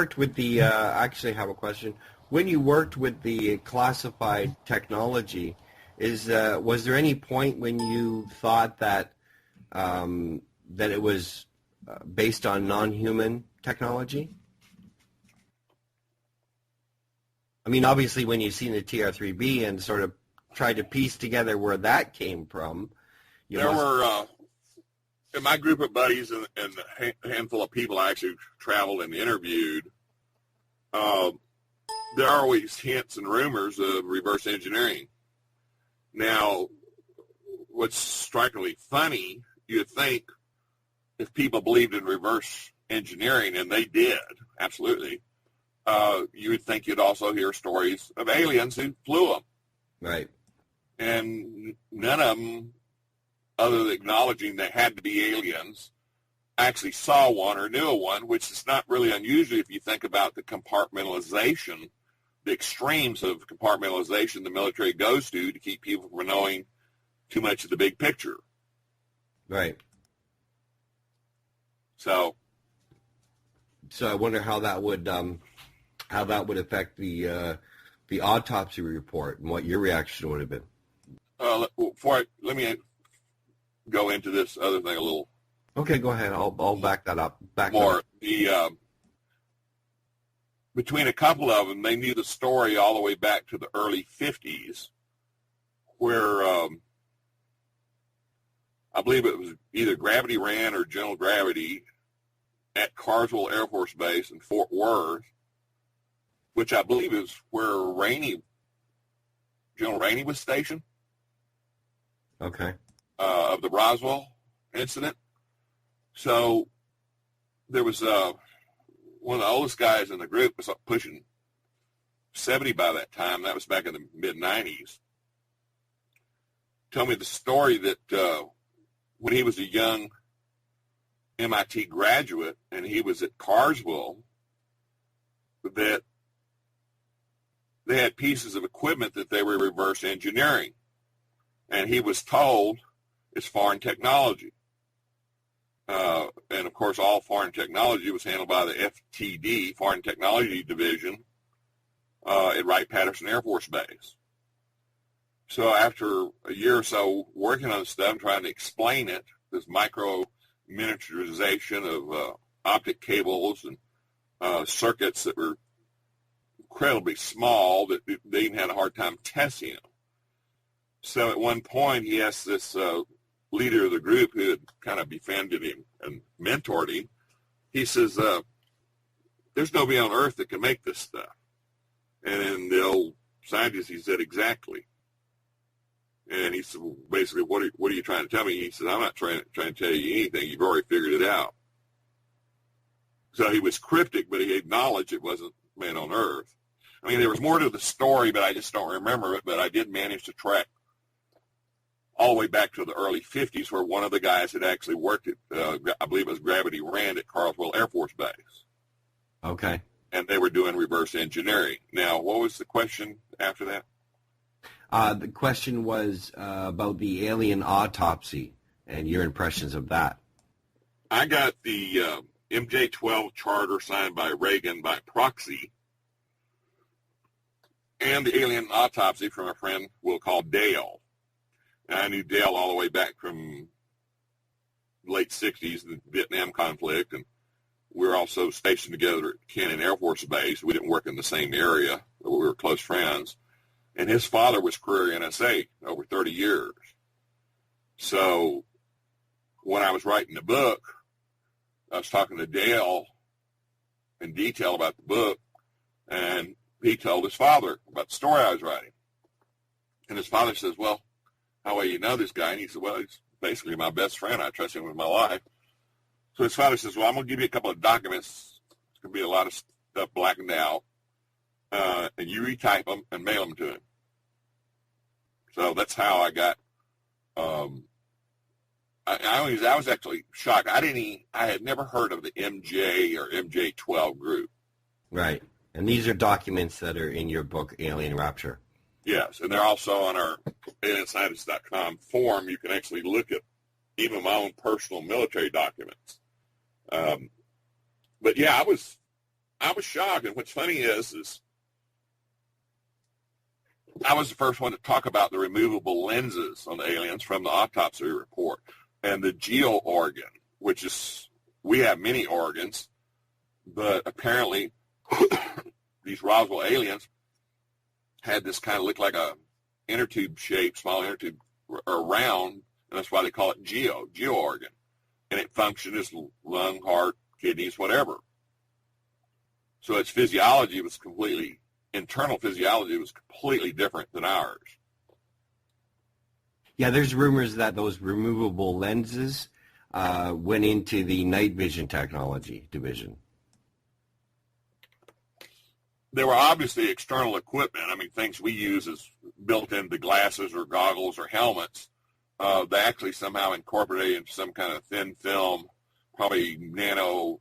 worked with the, actually I have a question. When you worked with the classified technology, was there any point when you thought that that it was based on non-human technology? I mean, obviously, when you've seen the TR3B and sort of tried to piece together where that came from, were, in my group of buddies and a handful of people I actually traveled and interviewed, there are always hints and rumors of reverse engineering. Now, what's strikingly funny, you'd think if people believed in reverse engineering, and they did, absolutely, you would think you'd also hear stories of aliens who flew them. Right. And none of them, other than acknowledging they had to be aliens, actually saw one or knew of one, which is not really unusual if you think about the compartmentalization, the extremes of compartmentalization the military goes to keep people from knowing too much of the big picture. Right. So I wonder how that would affect the autopsy report and what your reaction would have been. Let me go into this other thing a little. Okay, go ahead. I'll back that up. More. Between a couple of them, they knew the story all the way back to the early 50s, where I believe it was either Gravity Ran or General Gravity at Carswell Air Force Base in Fort Worth, which I believe is where General Rainey was stationed. Okay. Of the Roswell incident. So there was one of the oldest guys in the group was pushing 70 by that time. That was back in the mid-90s. Told me the story that when he was a young MIT graduate and he was at Carswell, that they had pieces of equipment that they were reverse engineering. And he was told it's foreign technology. And, of course, all foreign technology was handled by the FTD, Foreign Technology Division, at Wright-Patterson Air Force Base. So after a year or so working on this stuff, trying to explain it, this micro-miniaturization of optic cables and circuits that were incredibly small, that they even had a hard time testing them. So at one point, he asked this leader of the group who had kind of befriended him and mentored him, he says, there's nobody on Earth that can make this stuff. And then the old scientist, he said, exactly. And he said, well, basically, what are you trying to tell me? He said, I'm not trying to tell you anything. You've already figured it out. So he was cryptic, but he acknowledged it wasn't made on Earth. I mean, there was more to the story, but I just don't remember it. But I did manage to track all the way back to the early 50s, where one of the guys had actually worked at, I believe it was Gravity Ran at Carswell Air Force Base. Okay. And they were doing reverse engineering. Now, what was the question after that? The question was about the alien autopsy and your impressions of that. I got the MJ-12 charter signed by Reagan by proxy, and the alien autopsy from a friend we'll call Dale. And I knew Dale all the way back from late 60s, the Vietnam conflict, and we were also stationed together at Cannon Air Force Base. We didn't work in the same area, but we were close friends. And his father was career NSA over 30 years. So when I was writing the book, I was talking to Dale in detail about the book, and he told his father about the story I was writing. And his father says, well, how well you know this guy? And he said, well, he's basically my best friend. I trust him with my life. So his father says, well, I'm going to give you a couple of documents. It's going to be a lot of stuff blackened out. And you retype them and mail them to him. So that's how I got, I was actually shocked. I had never heard of the MJ or MJ-12 group. Right. And these are documents that are in your book, Alien Rapture. Yes, and they're also on our alienscientist.com forum. You can actually look at even my own personal military documents. But yeah, I was shocked. And what's funny is I was the first one to talk about the removable lenses on the aliens from the autopsy report and the geo organ, which is, we have many organs, but apparently these Roswell aliens had this kind of look like a inner tube shape, small inner tube, or round, and that's why they call it geo organ. And it functioned as lung, heart, kidneys, whatever. So its physiology was internal physiology was completely different than ours. Yeah, there's rumors that those removable lenses went into the night vision technology division. They were obviously external equipment. I mean, things we use as built into glasses or goggles or helmets. They actually somehow incorporated into some kind of thin film, probably nano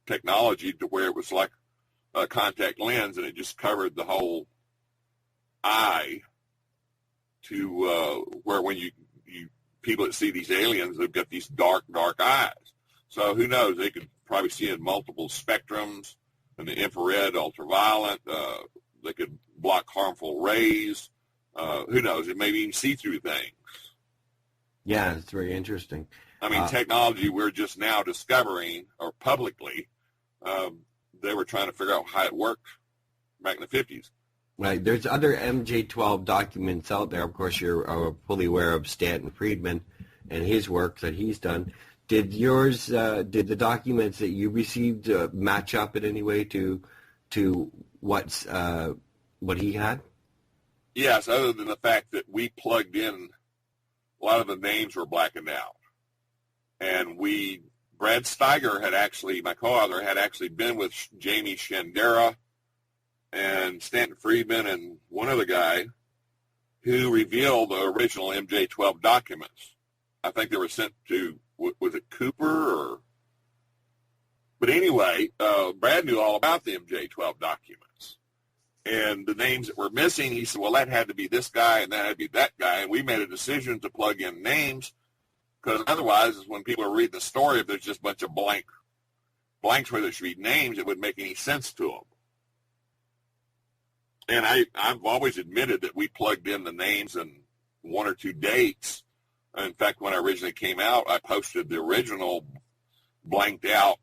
technology, to where it was like a contact lens, and it just covered the whole eye to where when you people that see these aliens, they've got these dark eyes. So who knows? They could probably see in multiple spectrums, and the infrared, ultraviolet. They could block harmful rays. Who knows? It may even see through things. Yeah, it's very interesting. I mean, technology we're just now discovering, or publicly, they were trying to figure out how it worked back in the 50s. Right. There's other MJ12 documents out there. Of course, you're fully aware of Stanton Friedman and his work that he's done. Did the documents that you received match up in any way to what he had? Yes, other than the fact that we plugged in, a lot of the names were blackened out. And Brad Steiger my co-author, had actually been with Jamie Shandera and Stanton Friedman and one other guy who revealed the original MJ12 documents. I think they were sent to, was it Cooper? But anyway, Brad knew all about the MJ12 documents. And the names that were missing, he said, well, that had to be this guy and that had to be that guy. And we made a decision to plug in names, because otherwise, when people are reading the story, if there's just a bunch of blanks where there should be names, it wouldn't make any sense to them. And I've always admitted that we plugged in the names and one or two dates. In fact, when I originally came out, I posted the original blanked out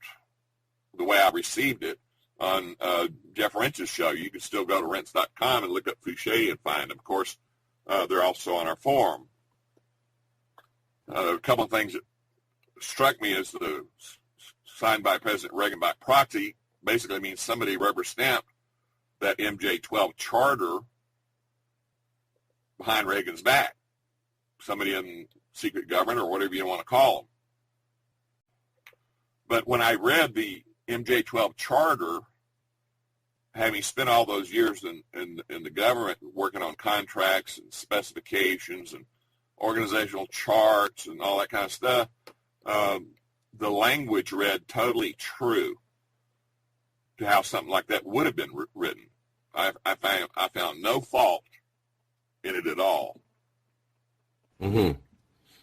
the way I received it on Jeff Rentz's show. You can still go to Rentz.com and look up Fouché and find them. Of course, they're also on our forum. A couple of things that struck me as the signed by President Reagan by proxy basically means somebody rubber stamped that MJ12 charter behind Reagan's back. Somebody in secret government or whatever you want to call them. But when I read the MJ12 charter, having spent all those years in the government working on contracts and specifications and organizational charts and all that kind of stuff, the language read totally true to how something like that would have been written. I found no fault in it at all. Mm-hmm.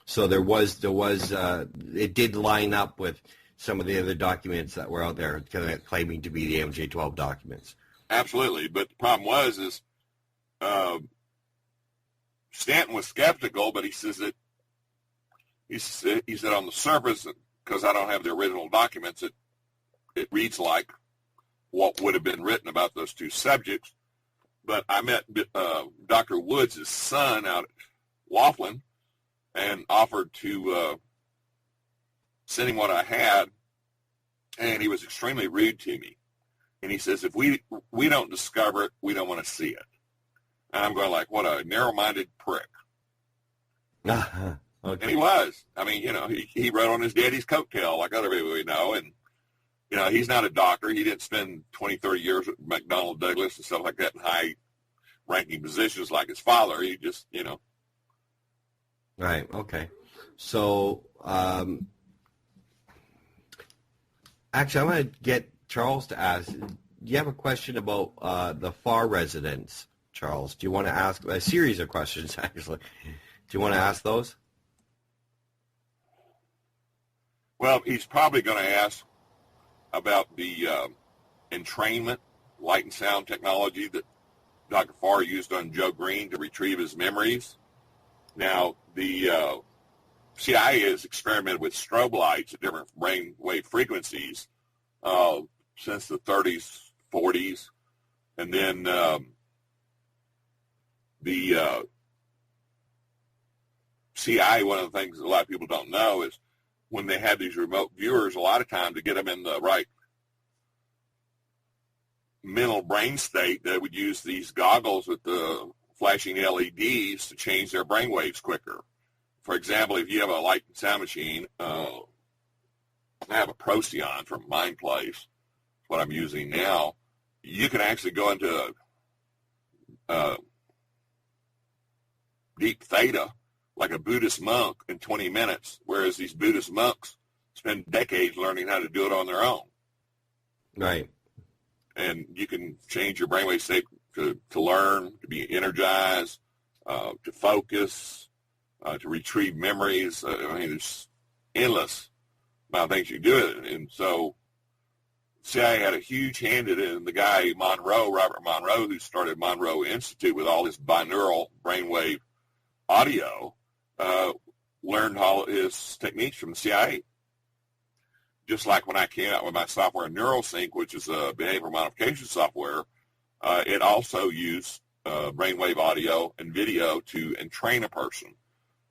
So there was it did line up with some of the other documents that were out there claiming to be the MJ12 documents. Absolutely, but the problem was Stanton was skeptical, but he said on the surface, because I don't have the original documents, it reads like what would have been written about those two subjects. But I met Dr. Woods' son out at Laughlin and offered to send him what I had, and he was extremely rude to me. And he says, if we don't discover it, we don't want to see it. And I'm going like, what a narrow-minded prick. Okay. And he was. I mean, he rode on his daddy's coattail like other people we know. And, he's not a doctor. He didn't spend 20, 30 years with McDonnell Douglas and stuff like that in high-ranking positions like his father. He just, Right, okay. So, actually, I want to get Charles to ask, do you have a question about the FAR residents, Charles? Do you want to ask a series of questions, actually? Do you want to ask those? Well, he's probably going to ask about the entrainment, light and sound technology that Dr. Farr used on Joe Green to retrieve his memories. Now, the CIA has experimented with strobe lights at different brainwave frequencies since the 30s, 40s, and then the CIA, one of the things that a lot of people don't know is when they have these remote viewers, a lot of time to get them in the right mental brain state, they would use these goggles with the flashing LEDs to change their brain waves quicker. For example, if you have a light and sound machine, I have a Procyon from MindPlace, what I'm using now, you can actually go into deep theta like a Buddhist monk in 20 minutes, whereas these Buddhist monks spend decades learning how to do it on their own. Right. And you can change your brainwave state to learn, to be energized, to focus, to retrieve memories. I mean, there's endless amount of things you do. And so CIA had a huge hand in it, and the guy Monroe, Robert Monroe, who started Monroe Institute with all his binaural brainwave audio, learned all his techniques from the CIA. Just like when I came out with my software NeuroSync, which is a behavioral modification software, it also used brainwave audio and video to entrain a person.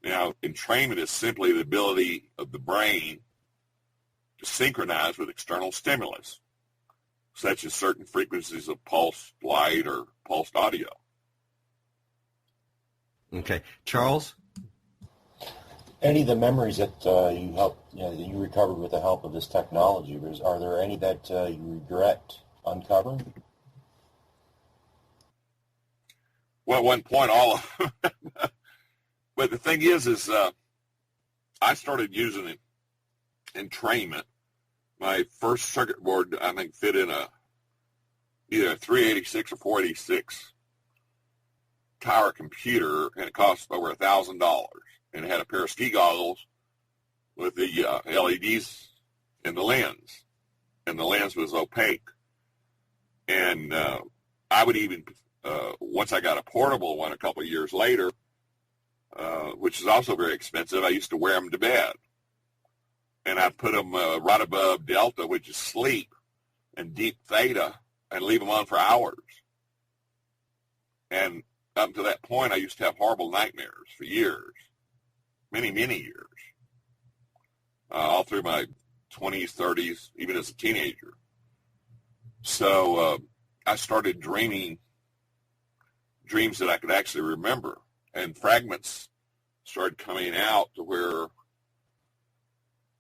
Now, entrainment is simply the ability of the brain to synchronize with external stimulus, such as certain frequencies of pulsed light or pulsed audio. Okay. Charles? Any of the memories that you helped, that you recovered with the help of this technology, are there any that you regret uncovering? Well, at one point, all of them. But the thing is I started using it entrainment. My first circuit board, I think, fit in either a 386 or 486 tower computer, and it cost over $1,000. And it had a pair of ski goggles with the LEDs in the lens, and the lens was opaque. And I would even, once I got a portable one a couple of years later, which is also very expensive, I used to wear them to bed. And I'd put them right above delta, which is sleep, and deep theta, and leave them on for hours. And up to that point, I used to have horrible nightmares for years. Many, many years, all through my 20s, 30s, even as a teenager. So I started dreaming dreams that I could actually remember, and fragments started coming out to where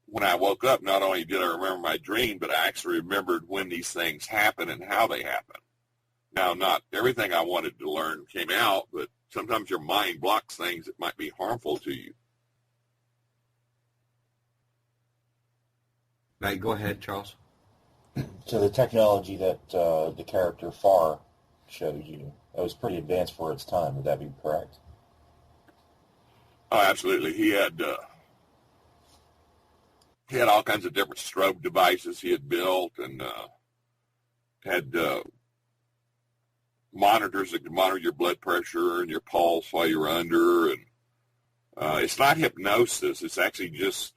when I woke up, not only did I remember my dream, but I actually remembered when these things happened and how they happened. Now, not everything I wanted to learn came out, but sometimes your mind blocks things that might be harmful to you. Right, go ahead, Charles. So the technology that the character Farr showed you, that was pretty advanced for its time. Would that be correct? Oh, absolutely. He had all kinds of different strobe devices he had built, and had monitors that could monitor your blood pressure and your pulse while you were under. And it's not hypnosis. It's actually just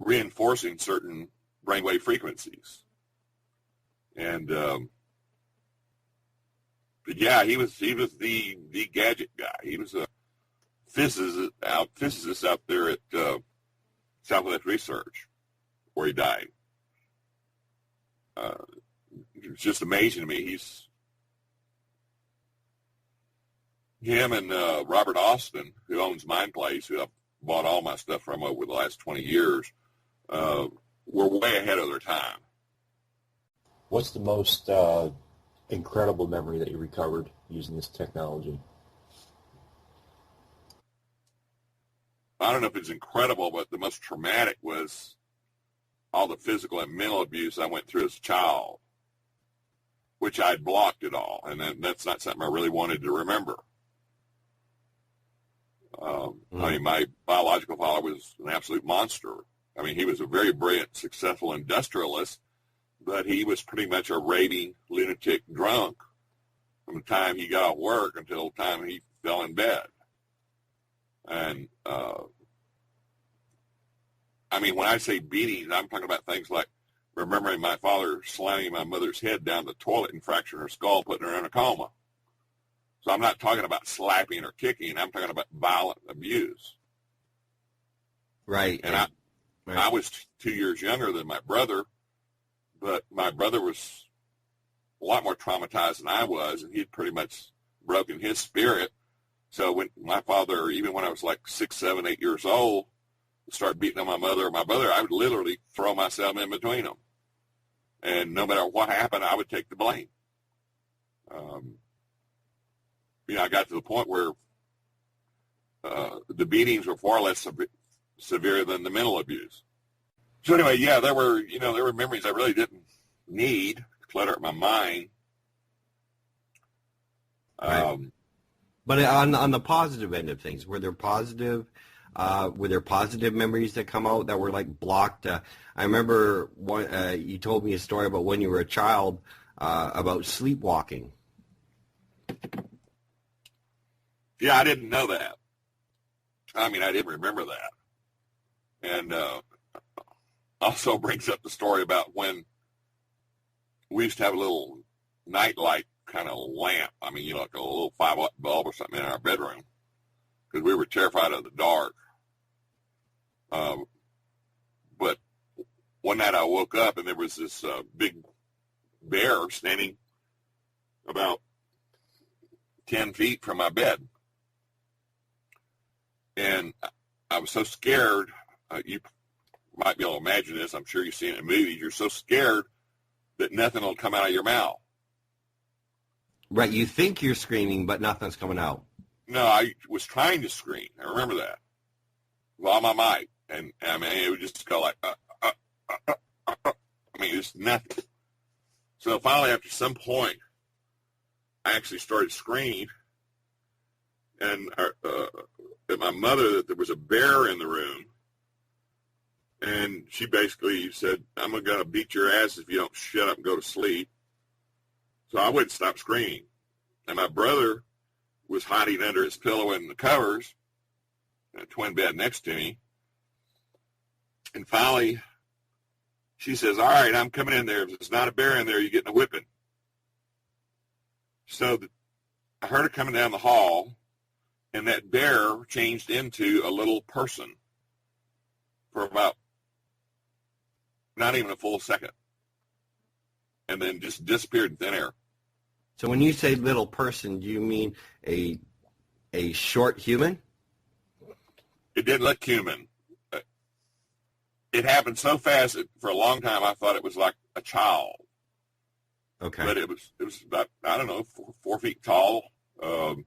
reinforcing certain brainwave frequencies. And but yeah, he was the gadget guy. He was a physicist out there at Southwest Research, where he died. It's just amazing to me. Him and Robert Austin, who owns MindPlace, who I've bought all my stuff from over the last 20 years, were way ahead of their time. What's the most incredible memory that you recovered using this technology? I don't know if it's incredible, but the most traumatic was all the physical and mental abuse I went through as a child, which I'd blocked it all, and that's not something I really wanted to remember. I mean, my biological father was an absolute monster. I mean, he was a very brilliant, successful industrialist, but he was pretty much a raving lunatic drunk from the time he got off work until the time he fell in bed. And, I mean, when I say beatings, I'm talking about things like remembering my father slamming my mother's head down the toilet and fracturing her skull, putting her in a coma. So I'm not talking about slapping or kicking. I'm talking about violent abuse. Right. And I was 2 years younger than my brother, but my brother was a lot more traumatized than I was, and he'd pretty much broken his spirit. So when my father, even when I was like 6, 7, 8 years old, would start beating on my mother or my brother, I would literally throw myself in between them. And no matter what happened, I would take the blame. I got to the point where the beatings were far less severe than the mental abuse. So anyway, yeah, there were memories I really didn't need to clutter up my mind. Right. But on the positive end of things, were there positive memories that come out that were like blocked? I remember you told me a story about when you were a child about sleepwalking. Yeah, I didn't know that. I mean, I didn't remember that. And also brings up the story about when we used to have a little nightlight kind of lamp. I mean, like a little 5-watt bulb or something in our bedroom because we were terrified of the dark. But one night I woke up and there was this big bear standing about 10 feet from my bed. And I was so scared, you might be able to imagine this, I'm sure you've seen it in movies, you're so scared that nothing will come out of your mouth. Right, you think you're screaming, but nothing's coming out. No, I was trying to scream. I remember that. With all my might. And I mean, it would just go like, I mean, just nothing. So finally, after some point, I actually started screaming. And at my mother that there was a bear in the room. And she basically said, I'm going to beat your ass if you don't shut up and go to sleep. So I wouldn't stop screaming. And my brother was hiding under his pillow in the covers, in a twin bed next to me. And finally, she says, all right, I'm coming in there. If there's not a bear in there, you're getting a whipping. So I heard her coming down the hall, and that bear changed into a little person for about not even a full second, and then just disappeared in thin air. So when you say little person, do you mean a short human? It didn't look human. It happened so fast that for a long time I thought it was like a child. Okay. But it was about, I don't know, 4 feet tall. Had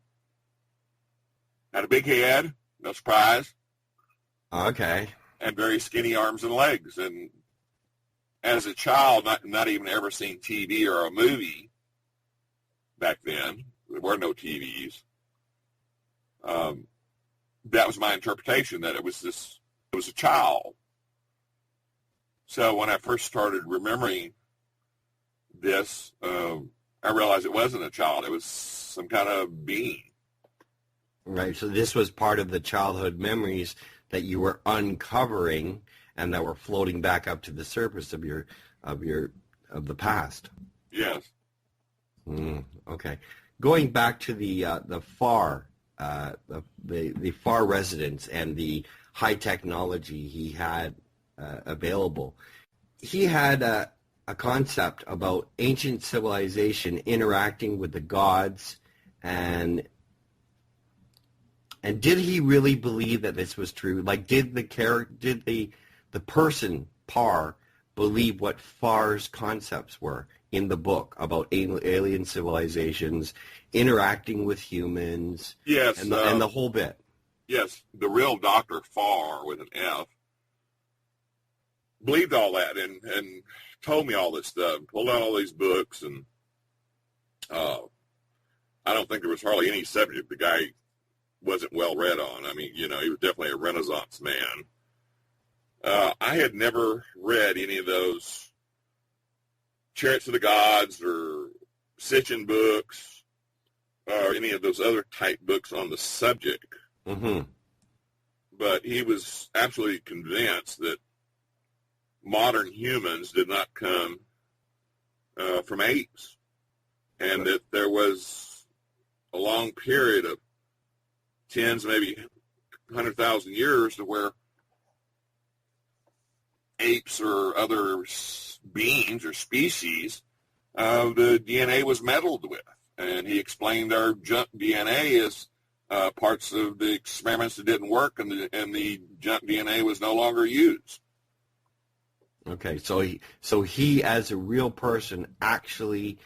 a big head, no surprise. Okay. And very skinny arms and legs. And as a child, not even ever seen TV or a movie back then. There were no TVs. That was my interpretation, that it was a child. So when I first started remembering this, I realized it wasn't a child. It was some kind of being. Right. So this was part of the childhood memories that you were uncovering and that were floating back up to the surface of the past. Yes. Okay. Going back to the FAR residence and the high technology he had available, he had a concept about ancient civilization interacting with the gods, and did he really believe that this was true? Like, did the person Parr believe what Farr's concepts were in the book about alien civilizations interacting with humans? Yes, and the whole bit. Yes, the real Dr. Farr with an F believed all that and told me all this stuff, pulled out all these books, and I don't think there was hardly any subject the guy wasn't well read on. I mean, he was definitely a Renaissance man. I had never read any of those Chariots of the Gods or Sitchin books or any of those other type books on the subject. Mm-hmm. But he was absolutely convinced that modern humans did not come from apes, and that there was a long period of tens, maybe 100,000 years to where apes or other beings or species, the DNA was meddled with. And he explained our junk DNA as parts of the experiments that didn't work, and the junk DNA was no longer used. Okay, so he as a real person actually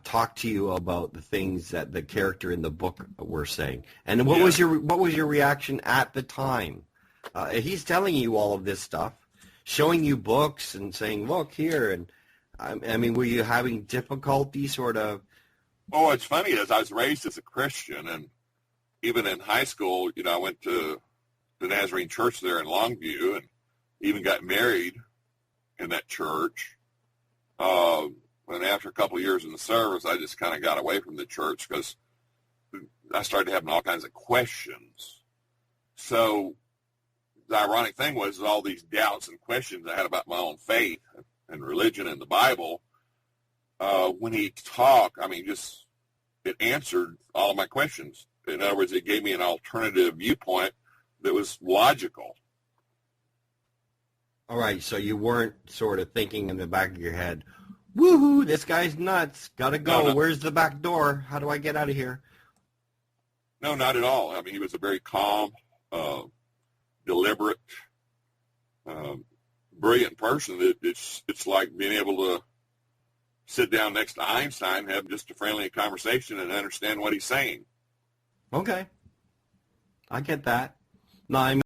talked to you about the things that the character in the book were saying. And what was your reaction at the time? He's telling you all of this stuff, showing you books and saying, "Look here." And I mean, were you having difficulty, sort of? Oh, it's funny, as I was raised as a Christian, and even in high school, I went to the Nazarene church there in Longview, and even got married in that church. And after a couple of years in the service, I just kind of got away from the church because I started having all kinds of questions. So the ironic thing was all these doubts and questions I had about my own faith and religion and the Bible. When he talked, I mean, it answered all of my questions. In other words, it gave me an alternative viewpoint that was logical. All right, so you weren't sort of thinking in the back of your head, "Woohoo, this guy's nuts, gotta go, No. Where's the back door? How do I get out of here?" No, not at all. I mean, he was a very calm, deliberate, brilliant person. It's like being able to sit down next to Einstein and have just a friendly conversation and understand what he's saying. Okay, I get that. No, I mean,